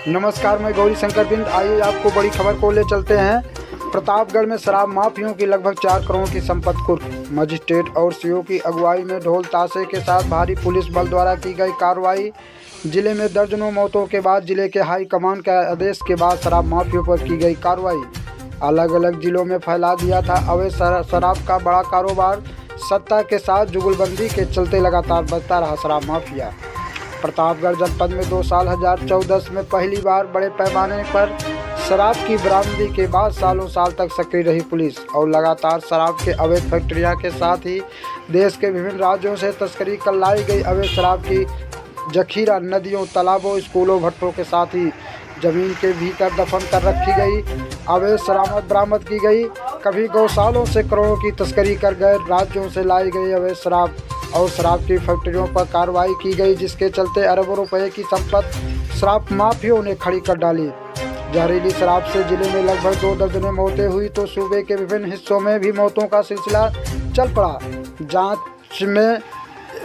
नमस्कार, मैं गौरी शंकर बिंद। आइए आपको बड़ी खबर को ले चलते हैं। प्रतापगढ़ में शराब माफियों की लगभग 4 करोड़ की संपत्ति कुर्क। मजिस्ट्रेट और सीओ की अगुवाई में ढोल ताशे के साथ भारी पुलिस बल द्वारा की गई कार्रवाई। जिले में दर्जनों मौतों के बाद जिले के हाई कमान के आदेश के बाद शराब माफियों पर की गई कार्रवाई। अलग अलग जिलों में फैला दिया था अवैध शराब का बड़ा कारोबार। सत्ता के साथ जुगलबंदी के चलते लगातार बढ़ता रहा शराब माफिया। प्रतापगढ़ जनपद में 2 साल 2014 में पहली बार बड़े पैमाने पर शराब की बरामदगी के बाद सालों साल तक सक्रिय रही पुलिस और लगातार शराब के अवैध फैक्ट्रियां के साथ ही देश के विभिन्न राज्यों से तस्करी कर लाई गई अवैध शराब की जखीरा नदियों, तालाबों, स्कूलों, भट्टों के साथ ही जमीन के भीतर दफन कर रखी गई अवैध शराब बरामद की गई। कभी गौशालों से करोड़ों की तस्करी कर गए राज्यों से लाई गई अवैध शराब और शराब की फैक्ट्रियों पर कार्रवाई की गई, जिसके चलते अरबों रुपए की संपत्ति शराब माफियों ने खड़ी कर डाली। जहरीली शराब से जिले में लगभग 2 दर्जन मौतें हुई तो सूबे के विभिन्न हिस्सों में भी मौतों का सिलसिला चल पड़ा। जांच में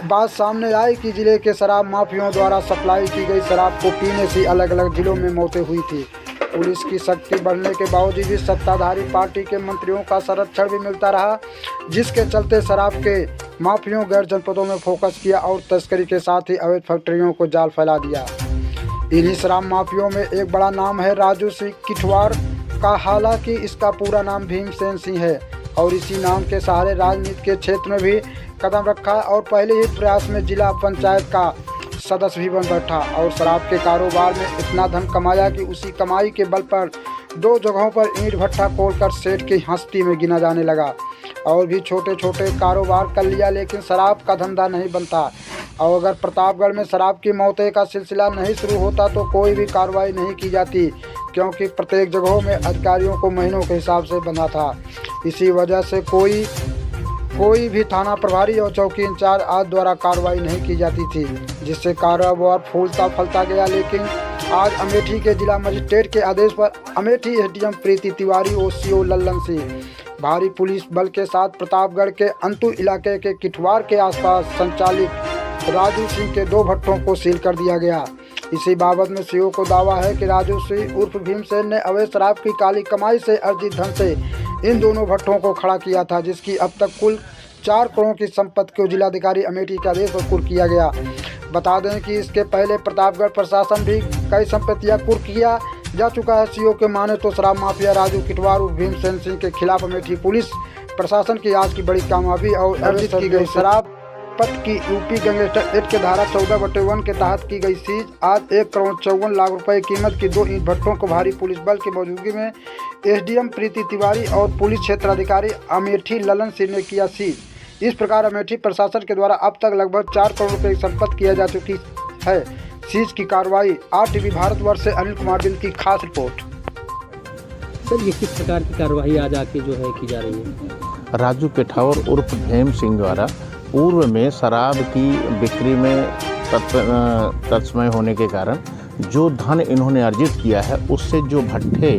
बात सामने आई कि जिले के शराब माफियों द्वारा सप्लाई की गई शराब को पीने से अलग अलग जिलों में मौतें हुई थी। पुलिस की शक्ति बढ़ने के बावजूद भी सत्ताधारी पार्टी के मंत्रियों का संरक्षण भी मिलता रहा, जिसके चलते शराब के माफियों गैर जनपदों में फोकस किया और तस्करी के साथ ही अवैध फैक्ट्रियों को जाल फैला दिया। इन्हीं शराब माफियों में एक बड़ा नाम है राजू सिंह किठवार का। हालांकि इसका पूरा नाम भीमसेन सिंह है और इसी नाम के सहारे राजनीति के क्षेत्र में भी कदम रखा और पहले ही प्रयास में जिला पंचायत का सदस्य भी बन बैठा और शराब के कारोबार में इतना धन कमाया कि उसी कमाई के बल पर 2 जगहों पर ईंट भट्ठा खोलकर सेठ की हस्ती में गिना जाने लगा और भी छोटे छोटे कारोबार कर लिया, लेकिन शराब का धंधा नहीं बनता। और अगर प्रतापगढ़ में शराब की मौतें का सिलसिला नहीं शुरू होता तो कोई भी कार्रवाई नहीं की जाती, क्योंकि प्रत्येक जगहों में अधिकारियों को महीनों के हिसाब से बंधा था। इसी वजह से कोई भी थाना प्रभारी और चौकी इंचार्ज आदि द्वारा कार्रवाई नहीं की जाती थी, जिससे कारोबार फूलता फलता गया। लेकिन आज अमेठी के जिला मजिस्ट्रेट के आदेश पर अमेठी एसडीएम प्रीति तिवारी और सीओ लल्लन सिंह भारी पुलिस बल के साथ प्रतापगढ़ के अंतु इलाके के किठवार के आसपास संचालित राजू सिंह के 2 भट्टों को सील कर दिया गया। इसी बाबत में सीओ को दावा है कि राजू सिंह उर्फ भीमसेन ने अवैध शराब की काली कमाई से अर्जित धन से इन दोनों भट्टों को खड़ा किया था, जिसकी अब तक कुल 4 करोड़ की संपत्ति को जिलाधिकारी अमेठी के आदेश पर कुर्क किया गया। बता दें कि इसके पहले प्रतापगढ़ प्रशासन भी कई संपत्तियां कुर्क किया जा चुका है। सीओ के माने तो शराब माफिया राजू किठवार और भीमसेन सिंह के खिलाफ अमेठी पुलिस प्रशासन की आज की बड़ी कामयाबी और अर्जित की गई शराब पत की यूपी गैंगस्टर एक्ट के धारा 14/1 के तहत की गई सीज। आज 1 करोड़ 54 लाख रुपए कीमत की 2 ईंट भट्टों को भारी पुलिस बल की मौजूदगी में एसडीएम प्रीति तिवारी और पुलिस क्षेत्राधिकारी अमेठी ललन सिंह ने किया सीज। इस प्रकार अमेठी प्रशासन के द्वारा अब तक लगभग 4 करोड़ रुपए की संपत्ति किया जा चुकी है। सीज की कार्रवाई RTV भारतवर्ष से अनिल कुमार बिंद की खास रिपोर्ट। सर, ये किस प्रकार की कार्रवाई आज आके जो है की जा रही है? राजू किठवार उर्फ भीम सिंह द्वारा पूर्व में शराब की बिक्री में तत्समय होने के कारण जो धन इन्होंने अर्जित किया है उससे जो भट्ठे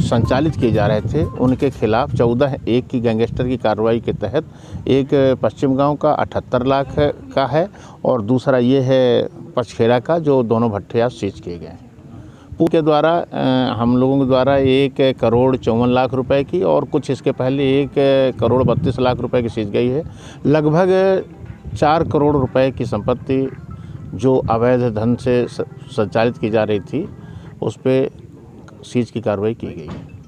संचालित किए जा रहे थे उनके खिलाफ 14(1) की गैंगस्टर की कार्रवाई के तहत एक पश्चिम गांव का 78 लाख का है और दूसरा ये है पचखेड़ा का, जो दोनों भट्ठे आज सीज किए गए हैं। पूर्व के द्वारा हम लोगों के द्वारा 1 करोड़ 54 लाख रुपए की और कुछ इसके पहले 1 करोड़ 32 लाख रुपए की सीज गई है। लगभग 4 करोड़ रुपए की संपत्ति जो अवैध धन से संचालित की जा रही थी उस पर सीज की कार्रवाई की गई है।